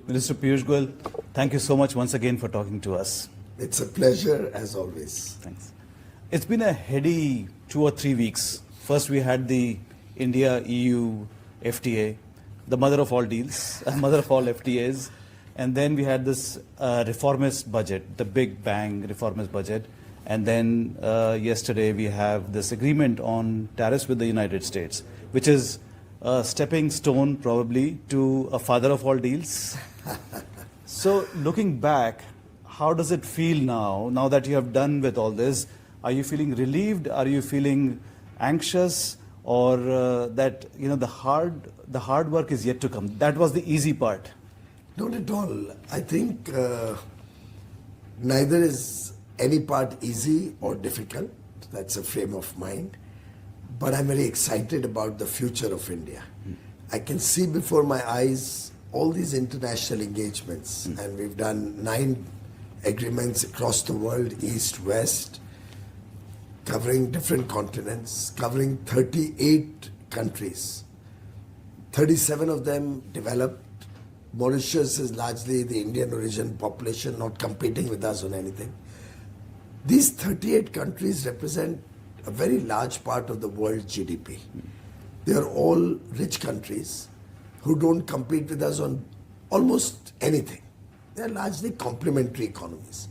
Minister Piyush Goyal, thank you so much once again for talking to us. It's a pleasure as always. Thanks. It's been a heady 2 or 3 weeks. First we had the India-EU FTA, the mother of all deals, mother of all FTAs. And then we had this reformist budget, the big bang reformist budget. And then yesterday we have this agreement on tariffs with the United States, which is a stepping stone probably to a father of all deals. So looking back, how does it feel now that you have done with all this? Are you feeling relieved? Are you feeling anxious? Or that the hard work is yet to come? That was the easy part. Not at all. I think neither is any part easy or difficult. That's a frame of mind. But I'm very excited about the future of India. I can see before my eyes all these international engagements, and we've done 9 agreements across the world, east, west, covering different continents, covering 38 countries. 37 of them developed. Mauritius is largely the Indian origin population, not competing with us on anything. These 38 countries represent a very large part of the world GDP. They are all rich countries who don't compete with us on almost anything. They are largely complementary economies.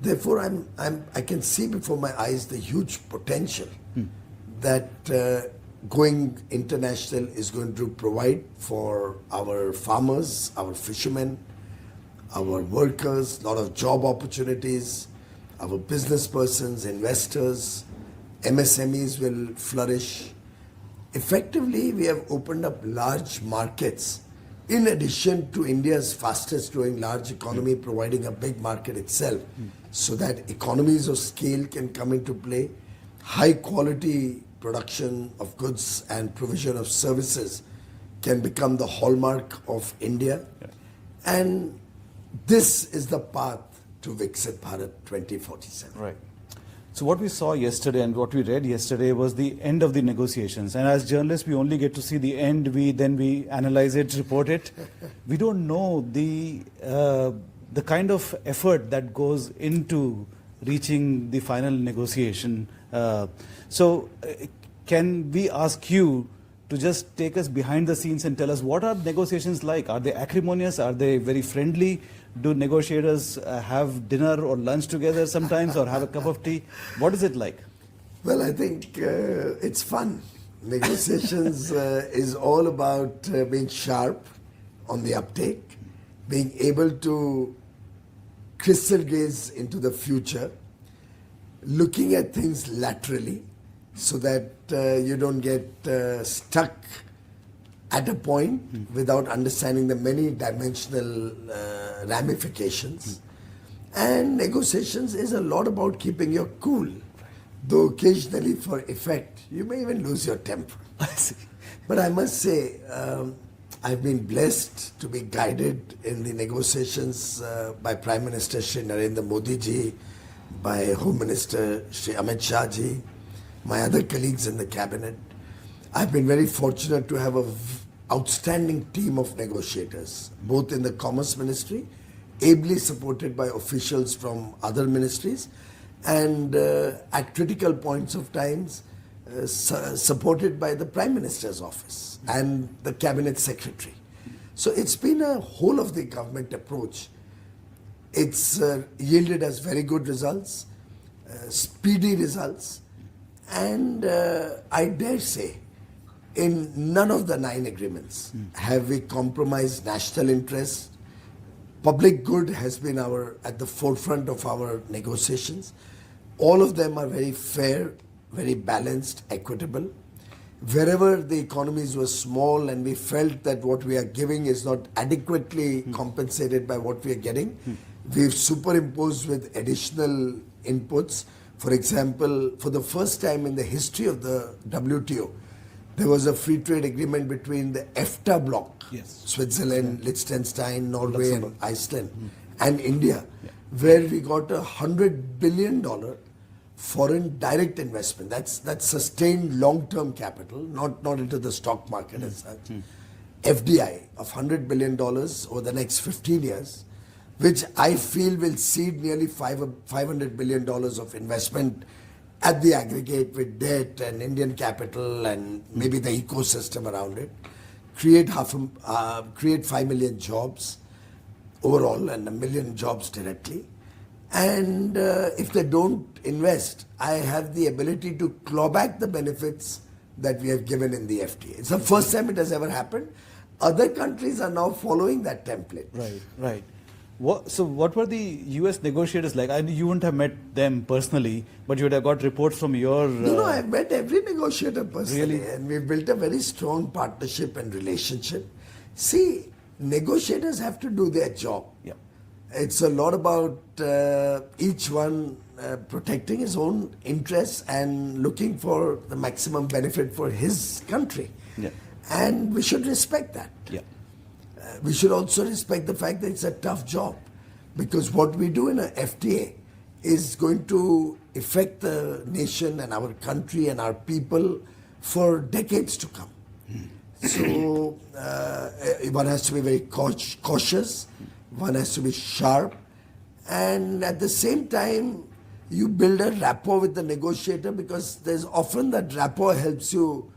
Therefore, I can see before my eyes the huge potential that going international is going to provide for our farmers, our fishermen, our workers, a lot of job opportunities, our business persons, investors, MSMEs will flourish. Effectively, we have opened up large markets in addition to India's fastest growing large economy providing a big market itself, so that economies of scale can come into play, high quality production of goods and provision of services can become the hallmark of India. And this is the path to Viksit Bharat 2047. Right. So what we saw yesterday and what we read yesterday was the end of the negotiations. And as journalists, we only get to see the end. Then we analyze it, report it. We don't know the kind of effort that goes into reaching the final negotiation. So can we ask you to just take us behind the scenes and tell us what are negotiations like? Are they acrimonious? Are they very friendly? Do negotiators have dinner or lunch together sometimes or have a cup of tea? What is it like? Well, I think it's fun. Negotiations is all about being sharp on the uptake, being able to crystal gaze into the future, looking at things laterally so that you don't get stuck at a point without understanding the many dimensional ramifications. And negotiations is a lot about keeping your cool, though occasionally for effect you may even lose your temper. But I must say, I've been blessed to be guided in the negotiations by Prime Minister Shri Narendra Modi ji, by Home Minister Shri Amit Shah ji, my other colleagues in the cabinet. I've been very fortunate to have an outstanding team of negotiators, both in the Commerce Ministry, ably supported by officials from other ministries, and at critical points of times, supported by the Prime Minister's office and the Cabinet Secretary. So it's been a whole of the government approach. It's yielded us very good results, speedy results, and I dare say, in none of the 9 agreements have we compromised national interest. Public good has been at the forefront of our negotiations. All of them are very fair, very balanced, equitable. Wherever the economies were small and we felt that what we are giving is not adequately compensated by what we are getting, we've superimposed with additional inputs. For example, for the first time in the history of the WTO, there was a free trade agreement between the FTA bloc, Switzerland, Liechtenstein, Norway, and Iceland, and India, where we got $100 billion foreign direct investment. That's sustained long-term capital, not into the stock market as such. FDI of $100 billion over the next 15 years, which I feel will seed nearly $500 billion of investment at the aggregate with debt and Indian capital and maybe the ecosystem around it, create 5 million jobs overall and 1 million jobs directly. And if they don't invest, I have the ability to claw back the benefits that we have given in the FTA. It's the first time it has ever happened. Other countries are now following that template. Right, right. So what were the US negotiators like? I know you wouldn't have met them personally, but you would have got reports from your... No, I've met every negotiator personally. Really? And we've built a very strong partnership and relationship. See, negotiators have to do their job. Yeah. It's a lot about each one protecting his own interests and looking for the maximum benefit for his country. Yeah. And we should respect that. Yeah. We should also respect the fact that it's a tough job, because what we do in a FTA is going to affect the nation and our country and our people for decades to come. So one has to be very cautious, one has to be sharp, and at the same time you build a rapport with the negotiator, because there's often that rapport helps you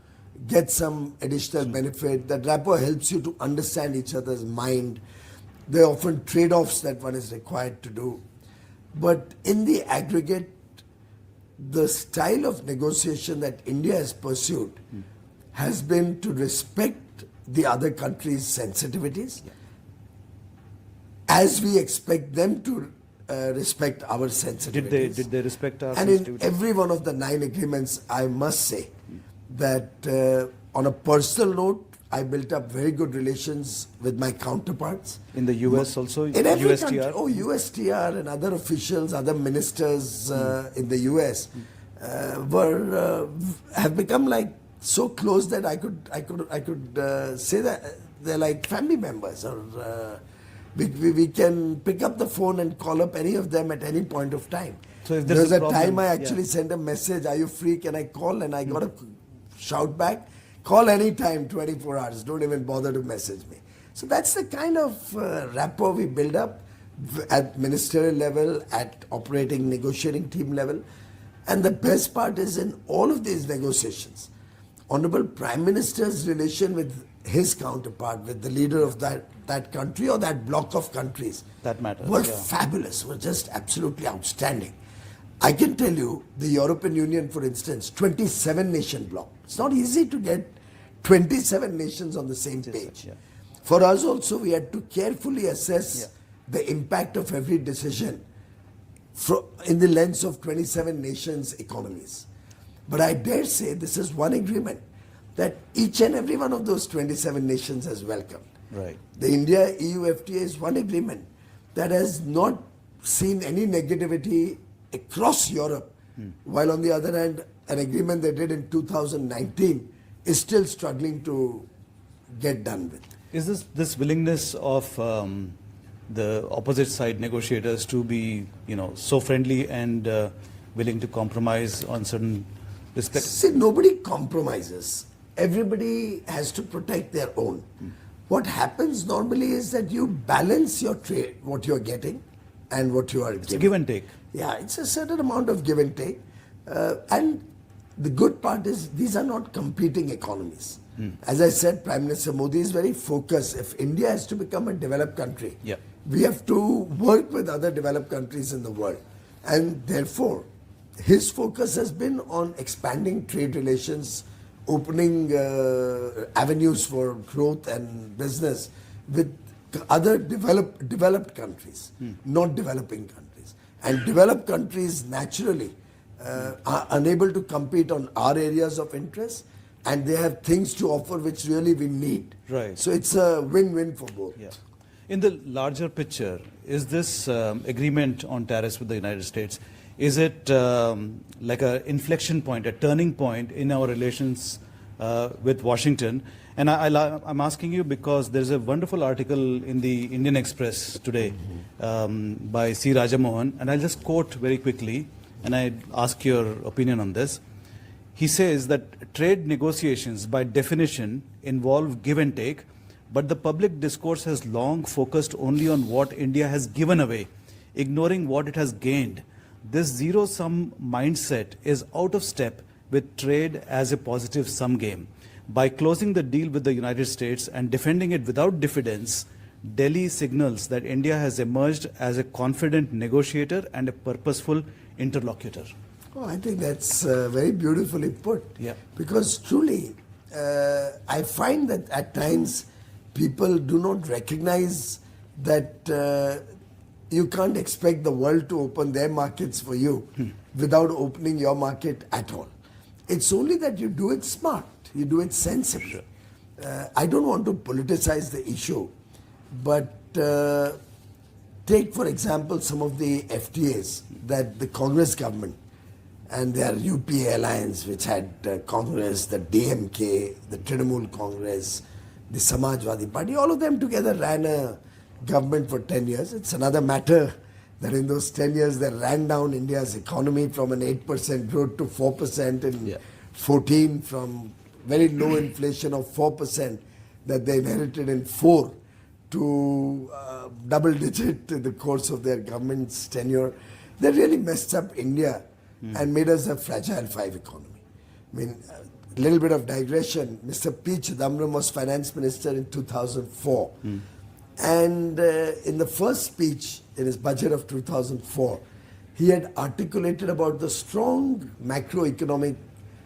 get some additional benefit. That rapport helps you to understand each other's mind. There are often trade-offs that one is required to do. But in the aggregate, the style of negotiation that India has pursued has been to respect the other country's sensitivities, as we expect them to respect our sensitivities. Did they respect our And sensitivities? in every one of the 9 agreements, I must say that on a personal note, I built up very good relations with my counterparts. In the US also? In every USTR? country, USTR and other officials, other ministers in the US have become like so close that I could say that they're like family members, or we can pick up the phone and call up any of them at any point of time. So if There's a problem, time I actually sent a message, "Are you free? Can I call?" And I got a shout back, "Call anytime, 24 hours. Don't even bother to message me." So that's the kind of rapport we build up at ministerial level, at operating negotiating team level. And the best part is, in all of these negotiations, Honorable Prime Minister's relation with his counterpart, with the leader of that country or that block of countries, That matters, were yeah. fabulous, were just absolutely outstanding. I can tell you, the European Union, for instance, 27 nation bloc. It's not easy to get 27 nations on the same page. Yeah. For us also, we had to carefully assess the impact of every decision in the lens of 27 nations' economies. But I dare say this is one agreement that each and every one of those 27 nations has welcomed. Right. The India-EU FTA is one agreement that has not seen any negativity across Europe, while on the other hand, an agreement they did in 2019 is still struggling to get done with. Is this willingness of the opposite side negotiators to be, so friendly and willing to compromise on certain respects? See, nobody compromises. Everybody has to protect their own. What happens normally is that you balance your trade, what you're getting and what you are giving. It's a give and take. Yeah, it's a certain amount of give and take. And the good part is these are not competing economies. As I said, Prime Minister Modi is very focused. If India has to become a developed country, we have to work with other developed countries in the world. And therefore, his focus has been on expanding trade relations, opening avenues for growth and business with other developed countries, not developing countries. And developed countries naturally are unable to compete on our areas of interest, and they have things to offer which really we need. Right. So it's a win-win for both. Yeah. In the larger picture, is this agreement on tariffs with the United States, is it like an inflection point, a turning point in our relations with Washington? And I'm asking you because there's a wonderful article in the Indian Express today by C. Rajamohan, and I'll just quote very quickly, and I ask your opinion on this. He says that trade negotiations by definition involve give and take, But the public discourse has long focused only on what India has given away, ignoring what it has gained. This zero-sum mindset is out of step with trade as a positive sum game. By closing the deal with the United States and defending it without diffidence, Delhi signals that India has emerged as a confident negotiator and a purposeful interlocutor. Oh, I think that's very beautifully put. Yeah. Because truly, I find that at times people do not recognize that you can't expect the world to open their markets for you without opening your market at all. It's only that you do it smart, you do it sensibly. I don't want to politicize the issue, but take for example some of the FTAs that the Congress government and their UPA alliance, which had Congress, the DMK, the Trinamool Congress, the Samajwadi Party, all of them together ran a government for 10 years. It's another matter that in those 10 years they ran down India's economy from an 8% growth to 4% in 14, from very low inflation of 4% that they inherited in 4 to double digit in the course of their government's tenure. They really messed up India and made us a fragile 5 economy. I mean, a little bit of digression. Mr. P. Chidambaram was finance minister in 2004. And in the first speech in his budget of 2004, he had articulated about the strong macroeconomic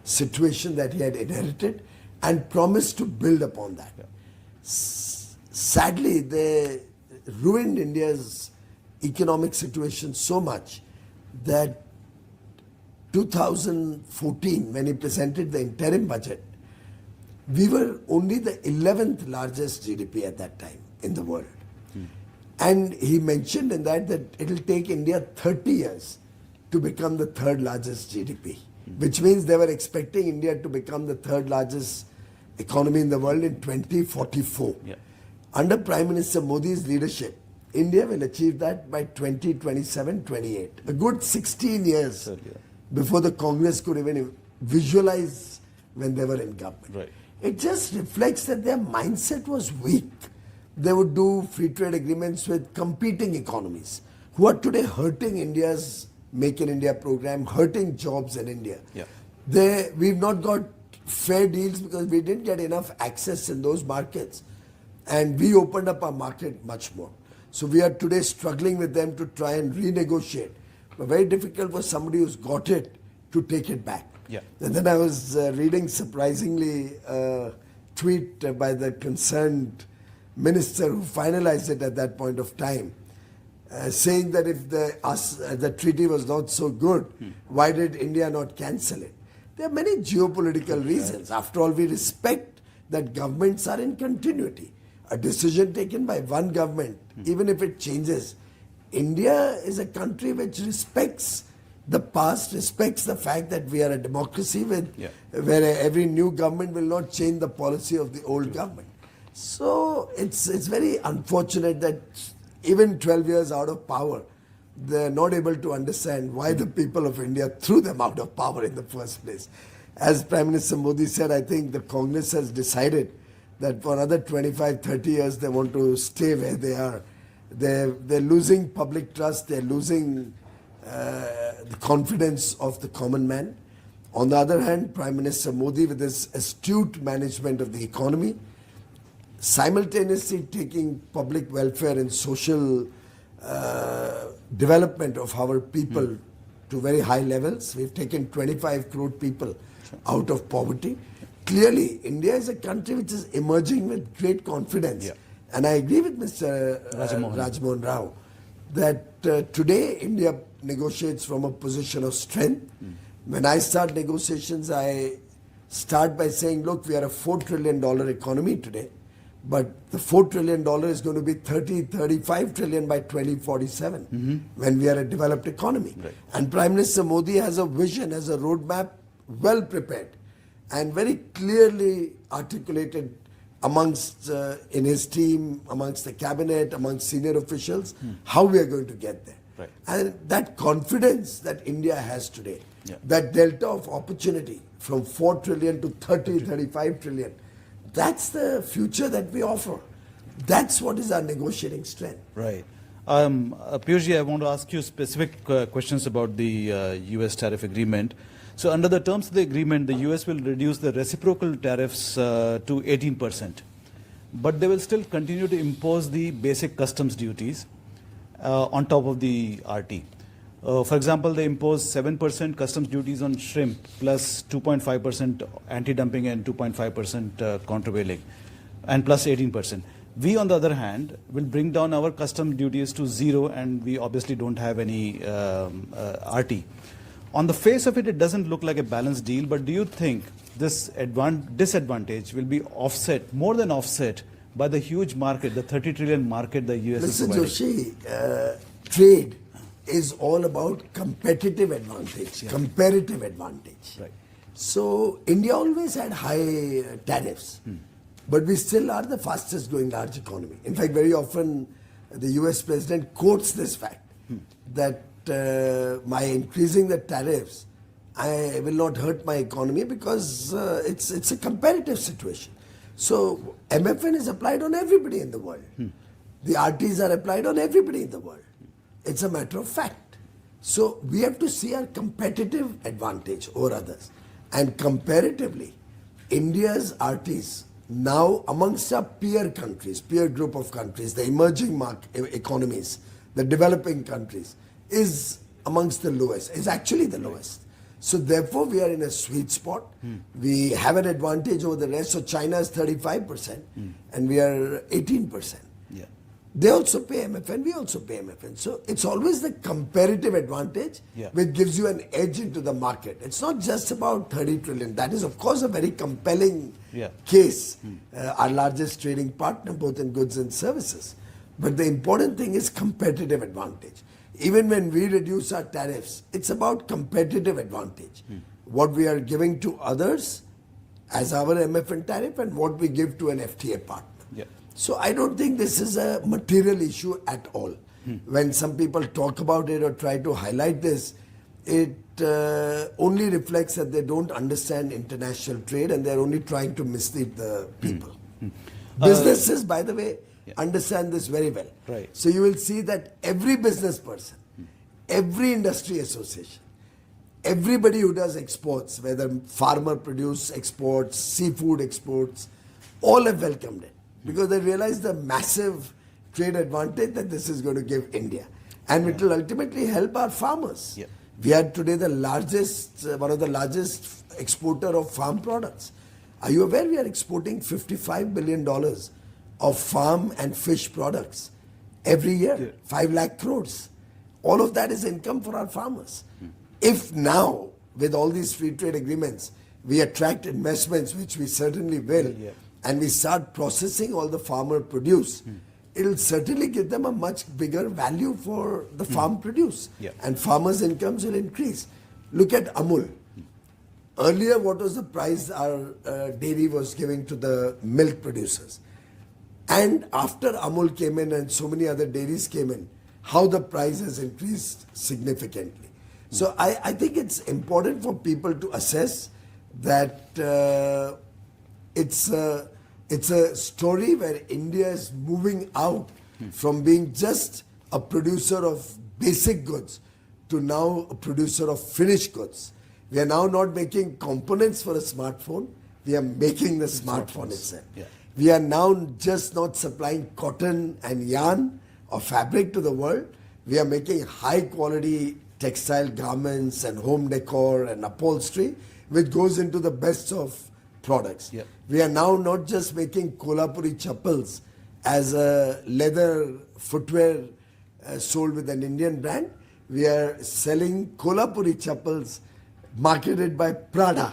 situation that he had inherited and promised to build upon that. Sadly, they ruined India's economic situation so much that 2014, when he presented the interim budget, we were only the 11th largest GDP at that time in the world. And he mentioned in that it'll take India 30 years to become the 3rd largest GDP, which means they were expecting India to become the 3rd largest economy in the world in 2044. Under Prime Minister Modi's leadership, India will achieve that by 2027, 28. A good 16 years before the Congress could even visualize when they were in government. It just reflects that their mindset was weak. They would do free trade agreements with competing economies who are today hurting India's Make in India program, hurting jobs in India. We've not got fair deals because we didn't get enough access in those markets. And we opened up our market much more. So we are today struggling with them to try and renegotiate. But very difficult for somebody who's got it to take it back. And then I was reading surprisingly a tweet by the concerned minister who finalized it at that point of time, saying that if the treaty was not so good, why did India not cancel it? There are many geopolitical reasons. After all, we respect that governments are in continuity. A decision taken by one government, even if it changes, India is a country which respects the past, respects the fact that we are a democracy where every new government will not change the policy of the old government. So it's very unfortunate that even 12 years out of power, they're not able to understand why the people of India threw them out of power in the first place. As Prime Minister Modi said, I think the Congress has decided that for another 25, 30 years they want to stay where they are. They're losing public trust, they're losing the confidence of the common man. On the other hand, Prime Minister Modi, with his astute management of the economy, simultaneously taking public welfare and social development of our people to very high levels. We've taken 25 crore people out of poverty. Clearly, India is a country which is emerging with great confidence. And I agree with Mr. Rajmohan Rao that today India negotiates from a position of strength. When I start negotiations, I start by saying, look, we are a $4 trillion economy today, but the $4 trillion is going to be 35 trillion by 2047 when we are a developed economy. And Prime Minister Modi has a vision, has a roadmap well prepared and very clearly articulated amongst in his team, amongst the cabinet, amongst senior officials, how we are going to get there. And that confidence that India has today, that delta of opportunity from 4 trillion to 35 trillion, that's the future that we offer. That's what is our negotiating strength. Right. Piyush, I want to ask you specific questions about the US tariff agreement. So under the terms of the agreement, the US will reduce the reciprocal tariffs to 18%. But they will still continue to impose the basic customs duties on top of the RT. For example, they impose 7% customs duties on shrimp plus 2.5% anti-dumping and 2.5% countervailing and plus 18%. We, on the other hand, will bring down our customs duties to zero, and we obviously don't have any RT. On the face of it, it doesn't look like a balanced deal, but do you think this disadvantage will be offset, more than offset, by the huge market, the 30 trillion market the US is providing? Listen, Joshi, trade is all about competitive advantage, comparative advantage. Right. So India always had high tariffs, but we still are the fastest growing large economy. In fact, very often the US president quotes this fact that by increasing the tariffs, I will not hurt my economy because it's a competitive situation. So MFN is applied on everybody in the world. The RTs are applied on everybody in the world. It's a matter of fact. So we have to see our competitive advantage over others. And comparatively, India's RTs now amongst our peer countries, peer group of countries, the emerging economies, the developing countries, is amongst the lowest, is actually the lowest. So therefore we are in a sweet spot. We have an advantage over the rest. So China is 35% and we are 18%. Yeah. They also pay MFN, we also pay MFN. So it's always the comparative advantage which gives you an edge into the market. It's not just about 30 trillion. That is of course a very compelling case. Our largest trading partner both in goods and services. But the important thing is competitive advantage. Even when we reduce our tariffs, it's about competitive advantage. What we are giving to others as our MFN tariff and what we give to an FTA partner. So I don't think this is a material issue at all. When some people talk about it or try to highlight this, it only reflects that they don't understand international trade and they're only trying to mislead the people. Businesses, by the way, understand this very well. Right. So you will see that every business person, every industry association, everybody who does exports, whether farmer produce exports, seafood exports, all have welcomed it because they realize the massive trade advantage that this is going to give India. And it will ultimately help our farmers. We are today the largest, one of the largest exporter of farm products. Are you aware we are exporting $55 billion of farm and fish products every year, 5 lakh crores. All of that is income for our farmers. If now, with all these free trade agreements, we attract investments, which we certainly will, and we start processing all the farmer produce, it will certainly give them a much bigger value for the farm produce. And farmers' incomes will increase. Look at Amul. Earlier, what was the price our dairy was giving to the milk producers? And after Amul came in and so many other dairies came in, how the price has increased significantly. So I think it's important for people to assess that it's a story where India is moving out from being just a producer of basic goods to now a producer of finished goods. We are now not making components for a smartphone, we are making the smartphone itself. We are now just not supplying cotton and yarn or fabric to the world. We are making high quality textile garments and home decor and upholstery, which goes into the best of products. We are now not just making Kolhapuri chappals as a leather footwear sold with an Indian brand. We are selling Kolhapuri chappals marketed by Prada.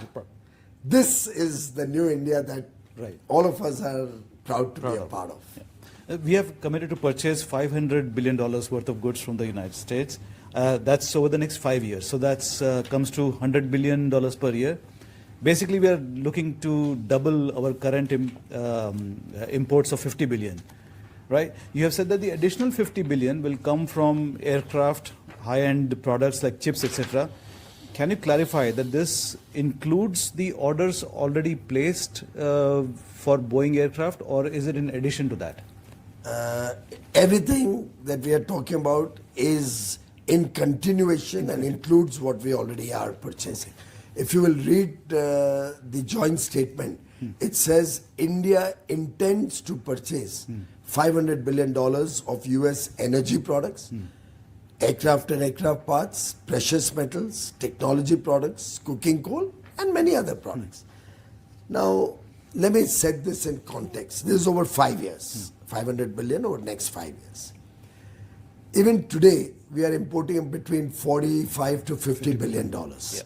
This is the new India that all of us are proud to be a part of. We have committed to purchase $500 billion worth of goods from the United States. That's over the next 5 years. So that's comes to $100 billion per year. Basically, we are looking to double our current imports of 50 billion. Right? You have said that the additional 50 billion will come from aircraft, high-end products like chips, etc. Can you clarify that this includes the orders already placed for Boeing aircraft, or is it in addition to that? everything that we are talking about is in continuation and includes what we already are purchasing. If you will read the joint statement, it says India intends to purchase $500 billion of US energy products, aircraft and aircraft parts, precious metals, technology products, cooking coal, and many other products. Now, let me set this in context. This is over 5 years, 500 billion over the next 5 years. Even today, we are importing between 45 to 50 billion dollars. Yeah.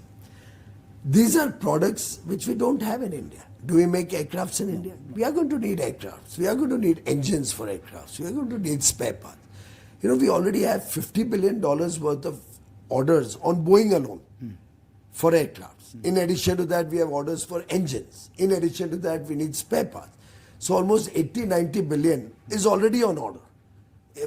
These are products which we don't have in India. Do we make aircrafts in India? We are going to need aircrafts. We are going to need engines for aircrafts. We are going to need spare parts. You know, we already have $50 billion worth of orders on Boeing alone for aircrafts. In addition to that, we have orders for engines. In addition to that, we need spare parts. So almost 80-90 billion is already on order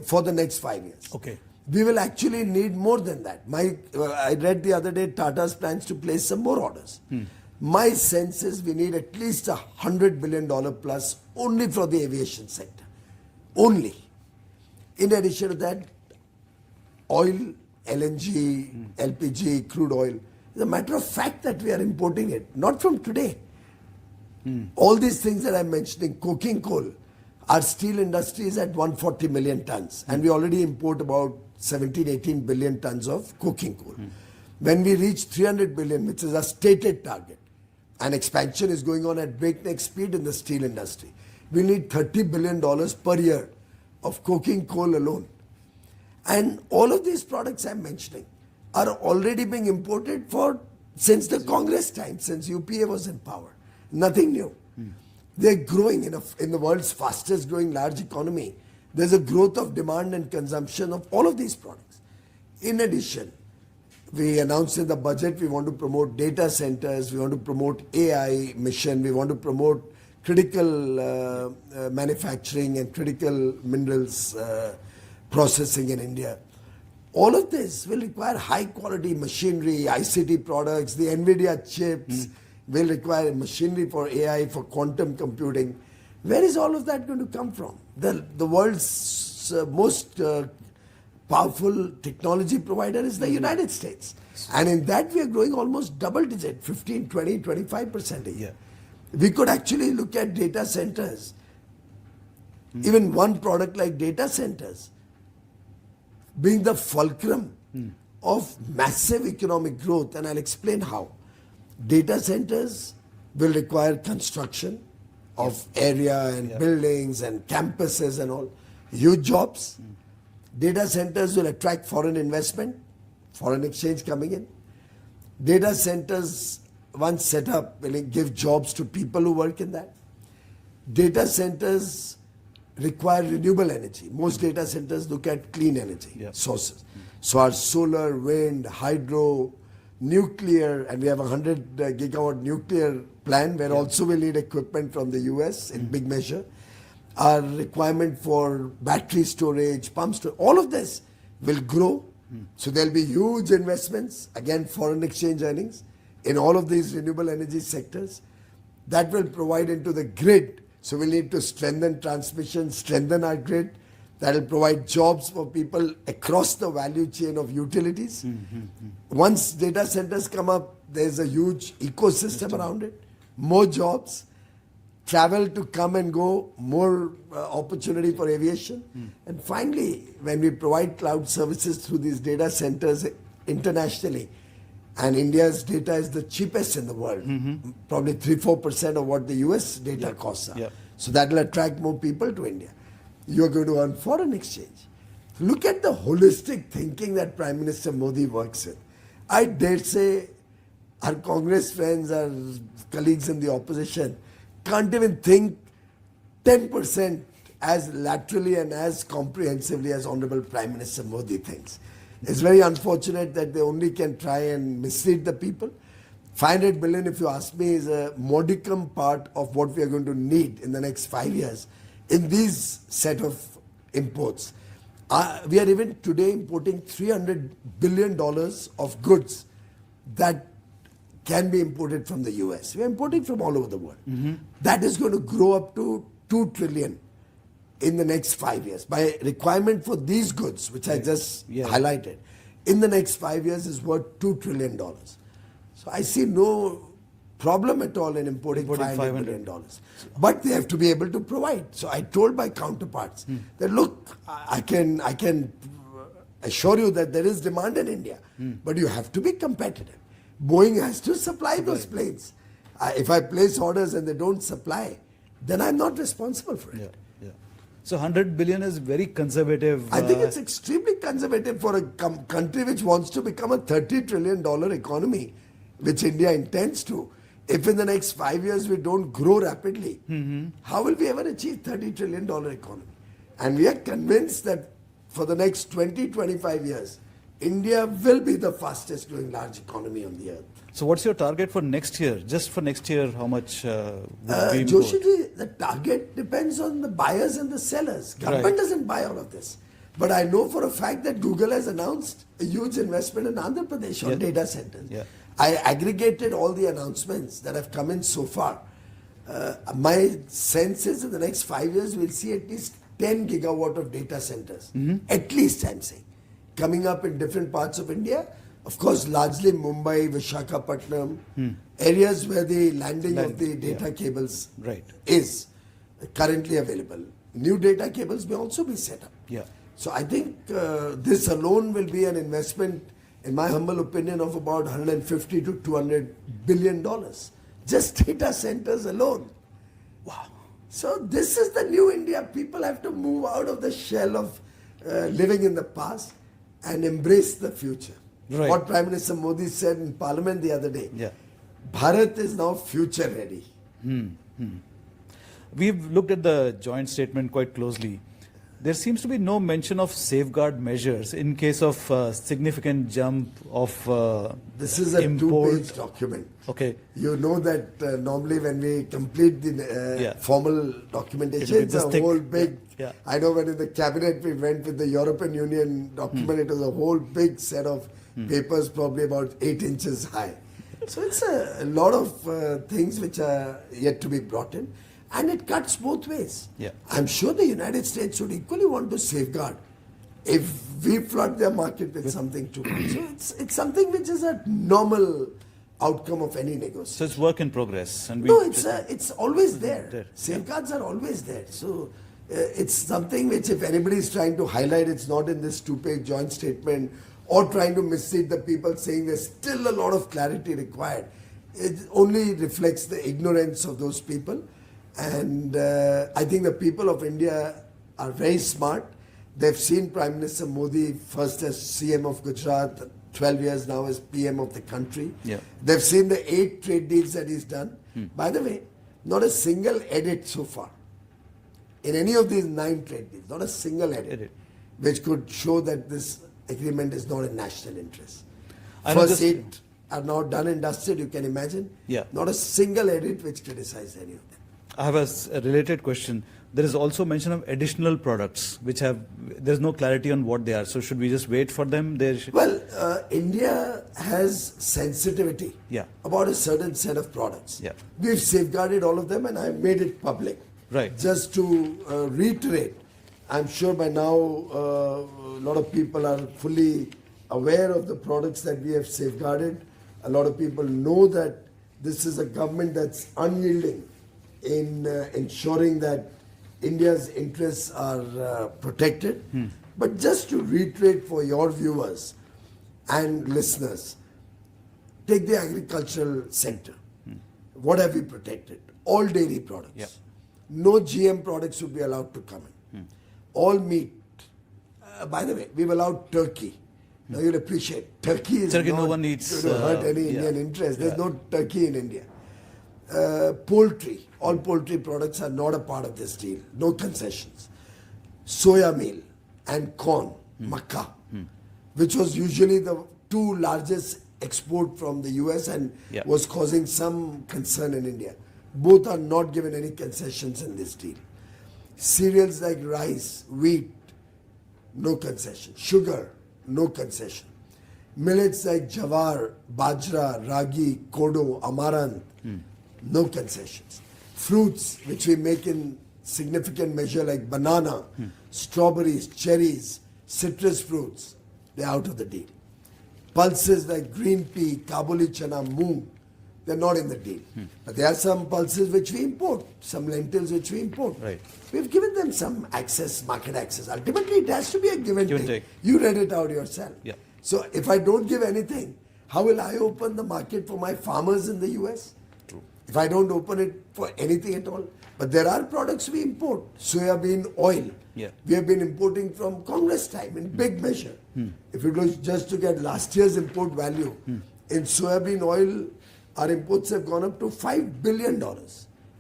for the next 5 years. Okay. We will actually need more than that. I read the other day Tata's plans to place some more orders. My sense is we need at least $100 billion plus only for the aviation sector. Only. In addition to that, oil, LNG, LPG, crude oil. It's a matter of fact that we are importing it, not from today. All these things that I'm mentioning, coking coal, our steel industry is at 140 million tons, and we already import about 17-18 billion tons of coking coal. When we reach 300 billion, which is a stated target, and expansion is going on at breakneck speed in the steel industry, we need $30 billion per year of coking coal alone. And all of these products I'm mentioning are already being imported since the Congress time, since UPA was in power. Nothing new. They're growing in the world's fastest growing large economy. There's a growth of demand and consumption of all of these products. In addition, we announced in the budget we want to promote data centers, we want to promote AI mission, we want to promote critical manufacturing and critical minerals processing in India. All of this will require high quality machinery, ICT products, the NVIDIA chips will require machinery for AI, for quantum computing. Where is all of that going to come from? The world's most powerful technology provider is the United States. And in that we are growing almost double digit, 15, 20, 25% a year. We could actually look at data centers. Even one product like data centers being the fulcrum of massive economic growth, and I'll explain how. Data centers will require construction of area and buildings and campuses and all. Huge jobs. Data centers will attract foreign investment, foreign exchange coming in. Data centers, once set up, will give jobs to people who work in that. Data centers require renewable energy. Most data centers look at clean energy sources. So our solar, wind, hydro, nuclear, and we have 100 gigawatt nuclear plant where also we need equipment from the US in big measure. Our requirement for battery storage, pump storage, all of this will grow. So there'll be huge investments, again foreign exchange earnings in all of these renewable energy sectors. That will provide into the grid. So we need to strengthen transmission, strengthen our grid. That will provide jobs for people across the value chain of utilities. Once data centers come up, there's a huge ecosystem around it. More jobs, travel to come and go, more opportunity for aviation. And finally, when we provide cloud services through these data centers internationally, and India's data is the cheapest in the world, probably 3-4% of what the US data costs are. So that will attract more people to India. You're going to earn foreign exchange. Look at the holistic thinking that Prime Minister Modi works with. I dare say our Congress friends, our colleagues in the opposition can't even think 10% as laterally and as comprehensively as Honorable Prime Minister Modi thinks. It's very unfortunate that they only can try and mislead the people. 500 billion, if you ask me, is a modicum part of what we are going to need in the next 5 years in these set of imports. We are even today importing $300 billion of goods that can be imported from the US. We are importing from all over the world. That is going to grow up to 2 trillion in the next 5 years, by requirement for these goods, which I just Yeah. highlighted, in the next 5 years is worth $2 trillion. So I see no problem at all in importing $500 billion. But they have to be able to provide. So I told my counterparts that look, I can assure you that there is demand in India, but you have to be competitive. Boeing has to supply those planes. If I place orders and they don't supply, then I'm not responsible for it. Yeah. So 100 billion is very conservative. I think it's extremely conservative for a country which wants to become a $30 trillion economy, which India intends to. If in the next 5 years we don't grow rapidly, how will we ever achieve $30 trillion economy? And we are convinced that for the next 20-25 years, India will be the fastest growing large economy on the earth. So what's your target for next year? Just for next year, how much would be import? Joshiji, the target depends on the buyers and the sellers. Government doesn't buy all of this. But I know for a fact that Google has announced a huge investment in Andhra Pradesh on data centers. Yeah. I aggregated all the announcements that have come in so far. My sense is in the next 5 years we'll see at least 10 gigawatt of data centers. At least, I'm saying, coming up in different parts of India. Of course, largely Mumbai, Visakhapatnam, areas where the landing of the data cables is currently available. New data cables may also be set up. Yeah. So I think this alone will be an investment, in my humble opinion, of about $150 to $200 billion. Just data centers alone. Wow. So this is the new India. People have to move out of the shell of living in the past and embrace the future. Right. What Prime Minister Modi said in Parliament the other day. Yeah. Bharat is now future ready. We've looked at the joint statement quite closely. There seems to be no mention of safeguard measures in case of significant jump of This is a import. two-page document. Okay. You know that normally when we complete the formal documentation, it's a thick. whole big... Yeah. I know when in the cabinet we went with the European Union document, it was a whole big set of papers, probably about 8 inches high. So it's a lot of things which are yet to be brought in. And it cuts both ways. Yeah. I'm sure the United States would equally want to safeguard if we flood their market with something too much. So it's something which is a normal outcome of any negotiation. So it's work in progress. And No, it's always there. There. Safeguards are always there. So it's something which, if anybody is trying to highlight, it's not in this two-page joint statement or trying to mislead the people saying there's still a lot of clarity required. It only reflects the ignorance of those people. And I think the people of India are very smart. They've seen Prime Minister Modi first as CM of Gujarat, 12 years now as PM of the country. Yeah. They've seen the 8 trade deals that he's done. By the way, not a single edit so far. In any of these 9 trade deals, not a single edit. Which could show that this agreement is not in national interest. First 8 are now done and dusted, you can imagine. Yeah. Not a single edit which criticized any of them. I have a related question. There is also mention of additional products which there's no clarity on what they are. So should we just wait for them? Well, India has sensitivity about a certain set of products. Yeah. We've safeguarded all of them and I've made it public. Right. Just to reiterate, I'm sure by now a lot of people are fully aware of the products that we have safeguarded. A lot of people know that this is a government that's unyielding in ensuring that India's interests are protected. But just to reiterate for your viewers and listeners, take the agricultural sector. What have we protected? All dairy products. Yeah. No GM products would be allowed to come in. All meat. By the way, we've allowed turkey. Now you'll appreciate, turkey is not no one eats, going to hurt any Indian interest. There's no turkey in India. Poultry, all poultry products are not a part of this deal. No concessions. Soya meal and corn, makkah, which was usually the 2 largest export from the US and was causing some concern in India. Both are not given any concessions in this deal. Cereals like rice, wheat, no concession. Sugar, no concession. Millets like jawar, bajra, ragi, kodo, amaranth, no concessions. Fruits, which we make in significant measure like banana, strawberries, cherries, citrus fruits, they're out of the deal. Pulses like green pea, Kabuli chana, moong, they're not in the deal. But there are some pulses which we import, some lentils which we import. Right. We've given them some access, market access. Ultimately, it has to be a give and take. take. You read it out yourself. Yeah. So if I don't give anything, how will I open the market for my farmers in the US? True. If I don't open it for anything at all. But there are products we import. Soya bean oil. Yeah. We have been importing from Congress time in big measure. If it was just to get last year's import value, in soybean oil, our imports have gone up to $5 billion.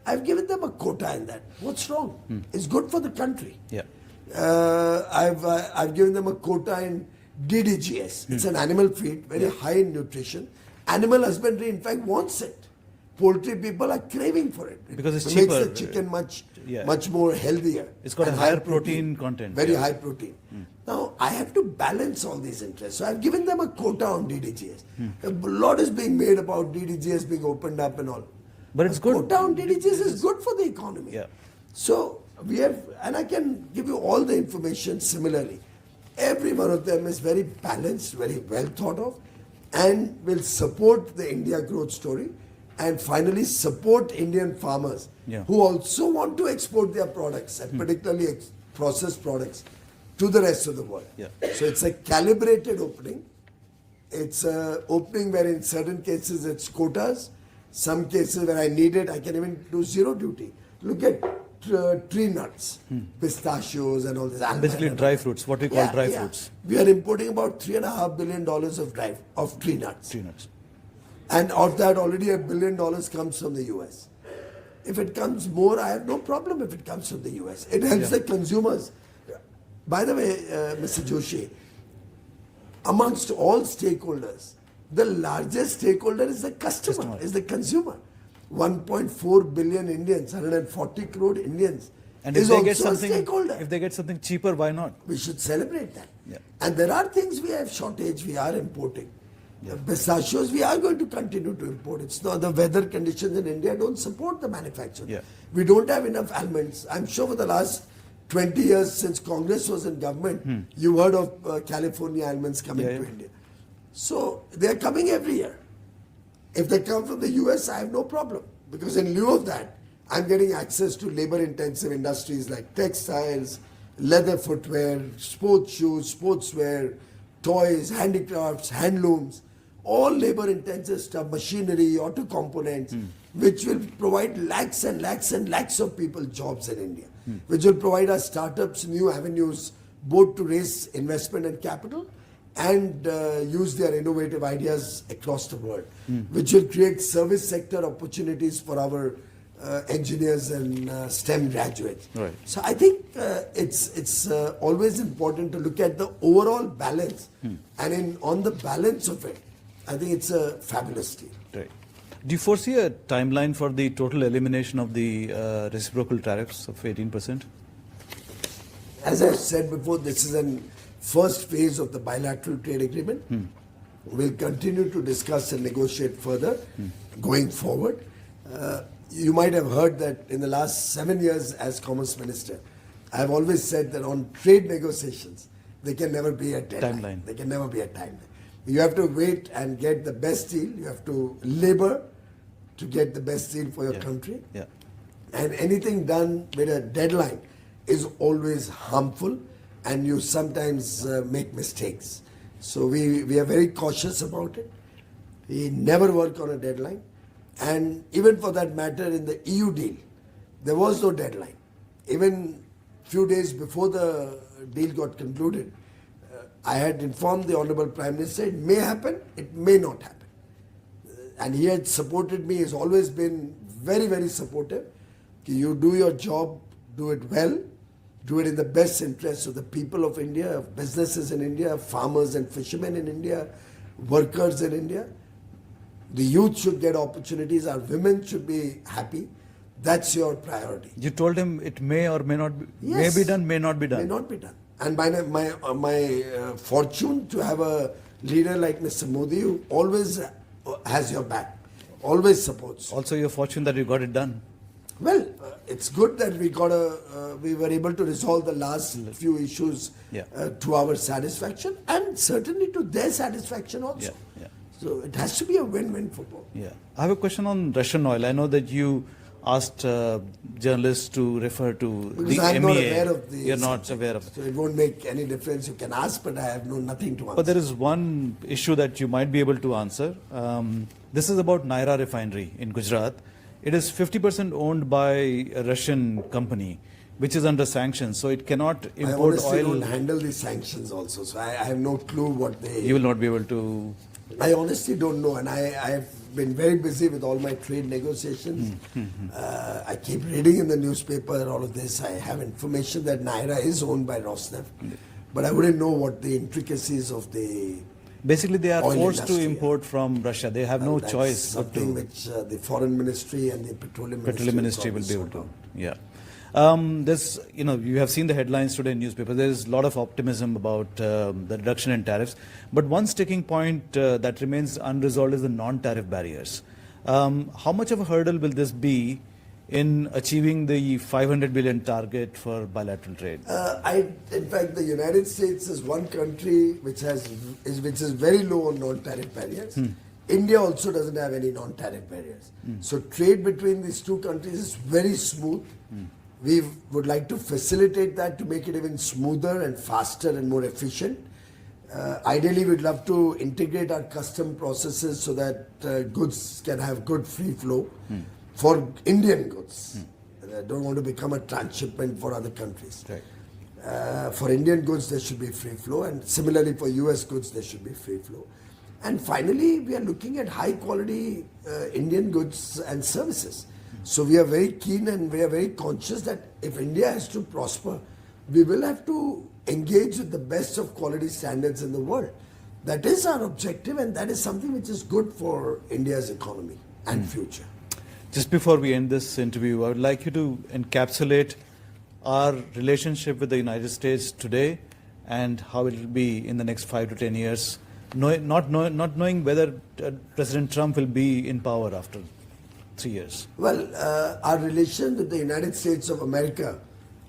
I've given them a quota in that. What's wrong? It's good for the country. Yeah. I've given them a quota in DDGS. It's an animal feed, very high in nutrition. Animal husbandry, in fact, wants it. Poultry people are craving for it. Because it's it cheaper. makes the chicken much more healthier. It's got a and higher protein content. Very Yeah. high protein. Now, I have to balance all these interests. So I've given them a quota on DDGS. A lot is being made about DDGS being opened up and all. But it's A good. quota on DDGS is good for the economy. Yeah. So we have, and I can give you all the information similarly. Every one of them is very balanced, very well thought of, and will support the India growth story, and finally support Indian farmers who also want to export their products, and particularly processed products, to the rest of the world. Yeah. So it's a calibrated opening. It's an opening where in certain cases it's quotas. Some cases where I need it, I can even do zero duty. Look at tree nuts, pistachios and all this. Basically dry fruits, what we call dry fruits. We are importing about $3.5 billion of tree nuts. Tree nuts. And of that, already $1 billion comes from the US. If it comes more, I have no problem if it comes from the US. It helps the consumers. By the way, Mr. Joshi, amongst all stakeholders, the largest stakeholder is the customer, is the consumer. 1.4 billion Indians, 140 crore Indians, And is if they get also a something, stakeholder. if they get something cheaper, why not? We should celebrate that. Yeah. And there are things we have shortage, we are importing. Pistachios, we are going to continue to import. It's not the weather conditions in India don't support the manufacture. Yeah. We don't have enough almonds. I'm sure for the last 20 years since Congress was in government, you heard of California almonds coming to India. So they are coming every year. If they come from the US, I have no problem. Because in lieu of that, I'm getting access to labor-intensive industries like textiles, leather footwear, sports shoes, sportswear, toys, handicrafts, handlooms, all labor-intensive stuff, machinery, auto components, which will provide lakhs and lakhs and lakhs of people jobs in India, which will provide our startups new avenues both to raise investment and capital and use their innovative ideas across the world, which will create service sector opportunities for our engineers and STEM graduates. Right. So I think it's always important to look at the overall balance, and on the balance of it, I think it's a fabulous deal. Right. Do you foresee a timeline for the total elimination of the reciprocal tariffs of 18%? As I said before, this is a first phase of the bilateral trade agreement. We'll continue to discuss and negotiate further going forward. You might have heard that in the last 7 years as Commerce Minister, I have always said that on trade negotiations, there can never be a deadline. Timeline. There can never be a timeline. You have to wait and get the best deal. You have to labor to get the best deal for your country. Yeah. And anything done with a deadline is always harmful, and you sometimes make mistakes. So we are very cautious about it. We never work on a deadline. And even for that matter, in the EU deal, there was no deadline. Even few days before the deal got concluded, I had informed the Honorable Prime Minister, it may happen, it may not happen. And he had supported me, he's always been very, very supportive. You do your job, do it well, do it in the best interest of the people of India, of businesses in India, farmers and fishermen in India, workers in India. The youth should get opportunities, our women should be happy. That's your priority. You told him it may or may not be, Yes. may be done, may not be done. May not be done. And by my fortune to have a leader like Mr. Modi who always has your back, always supports. Also your fortune that you got it done. Well, it's good that we were able to resolve the last few issues Yeah. to our satisfaction and certainly to their satisfaction also. Yeah, yeah. So it has to be a win-win for both. Yeah. I have a question on Russian oil. I know that you asked journalists to refer to Because the I'm not MEA. aware of the You're not subject. aware of it. So it won't make any difference. You can ask, but I have nothing to answer. But there is one issue that you might be able to answer. This is about Naira refinery in Gujarat. It is 50% owned by a Russian company, which is under sanctions. So it cannot I import honestly oil. don't handle these sanctions also, so I have no clue what they... You will not be able to. I honestly don't know, and I have been very busy with all my trade negotiations. I keep reading in the newspaper all of this. I have information that Naira is owned by Rosneft, but I wouldn't know what the intricacies of the... Basically, they are Oil forced industry, to yeah. import from Russia. They have no That's choice but something to. which the Foreign Ministry and the Petroleum Ministry will be able sort to. out. Yeah. There's, you have seen the headlines today in newspaper. There's a lot of optimism about the reduction in tariffs. But one sticking point that remains unresolved is the non-tariff barriers. How much of a hurdle will this be in achieving the 500 billion target for bilateral trade? In fact, the United States is one country which is very low on non-tariff barriers. India also doesn't have any non-tariff barriers. So trade between these two countries is very smooth. We would like to facilitate that to make it even smoother and faster and more efficient. Ideally, we'd love to integrate our custom processes so that goods can have good free flow for Indian goods. I don't want to become a transshipment for other countries. Right. For Indian goods, there should be free flow, and similarly for US goods, there should be free flow. And finally, we are looking at high quality Indian goods and services. So we are very keen and we are very conscious that if India has to prosper, we will have to engage with the best of quality standards in the world. That is our objective, and that is something which is good for India's economy and future. Just before we end this interview, I would like you to encapsulate our relationship with the United States today and how it will be in the next 5 to 10 years, not knowing whether President Trump will be in power after 3 years. Well, our relation with the United States of America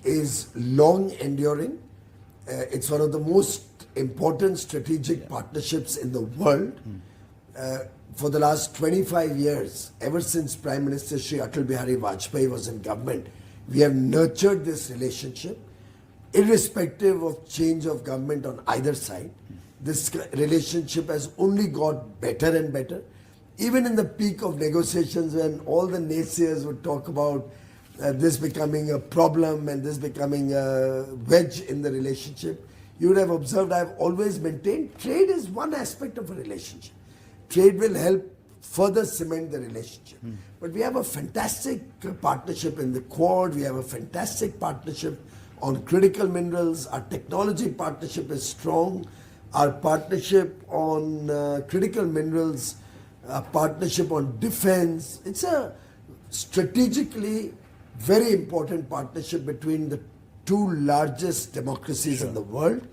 is long enduring. It's one of the most important strategic partnerships in the world. For the last 25 years, ever since Prime Minister Shri Atal Bihari Vajpayee was in government, we have nurtured this relationship, irrespective of change of government on either side. This relationship has only got better and better. Even in the peak of negotiations, when all the naysayers would talk about this becoming a problem and this becoming a wedge in the relationship, you would have observed I have always maintained trade is one aspect of a relationship. Trade will help further cement the relationship. But we have a fantastic partnership in the Quad, we have a fantastic partnership on critical minerals, our technology partnership is strong, our partnership on critical minerals, partnership on defense. It's a strategically very important partnership between the two largest democracies in the world.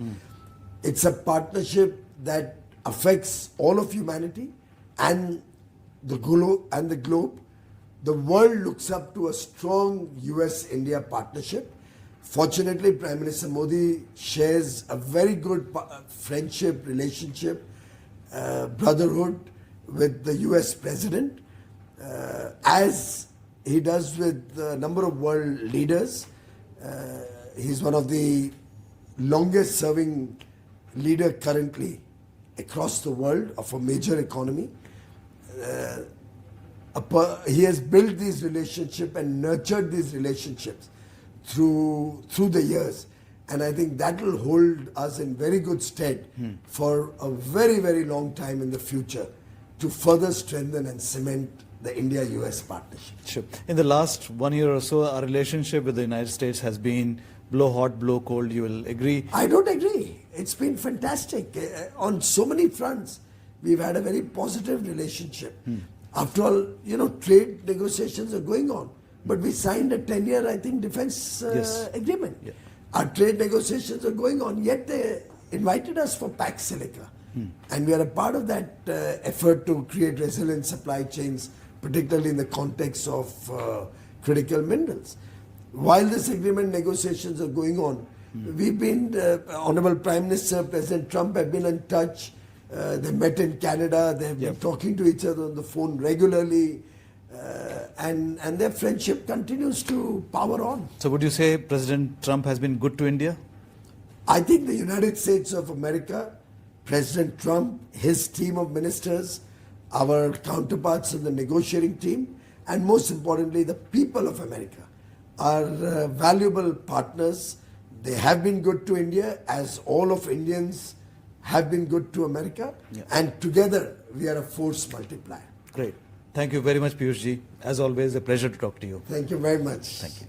It's a partnership that affects all of humanity and the globe. The world looks up to a strong US-India partnership. Fortunately, Prime Minister Modi shares a very good friendship, relationship, brotherhood with the US President, as he does with a number of world leaders. He's one of the longest serving leader currently across the world of a major economy. He has built these relationships and nurtured these relationships through the years. And I think that will hold us in very good stead for a very, very long time in the future to further strengthen and cement the India-US partnership. Sure. In the last 1 year or so, our relationship with the United States has been blow hot, blow cold. You will agree? I don't agree. It's been fantastic. On so many fronts, we've had a very positive relationship. After all, trade negotiations are going on. But we signed a 10-year, I think, defense agreement. Yeah. Our trade negotiations are going on, yet they invited us for Pax Silica. And we are a part of that effort to create resilient supply chains, particularly in the context of critical minerals. While this agreement negotiations are going on, we've been, Honorable Prime Minister, President Trump have been in touch. They met in Canada. They've been talking to each other on the phone regularly. And their friendship continues to power on. So would you say President Trump has been good to India? I think the United States of America, President Trump, his team of ministers, our counterparts in the negotiating team, and most importantly, the people of America are valuable partners. They have been good to India, as all of Indians have been good to America. And together, we are a force multiplier. Great. Thank you very much, Piyush ji. As always, a pleasure to talk to you. Thank you very much. Thank you.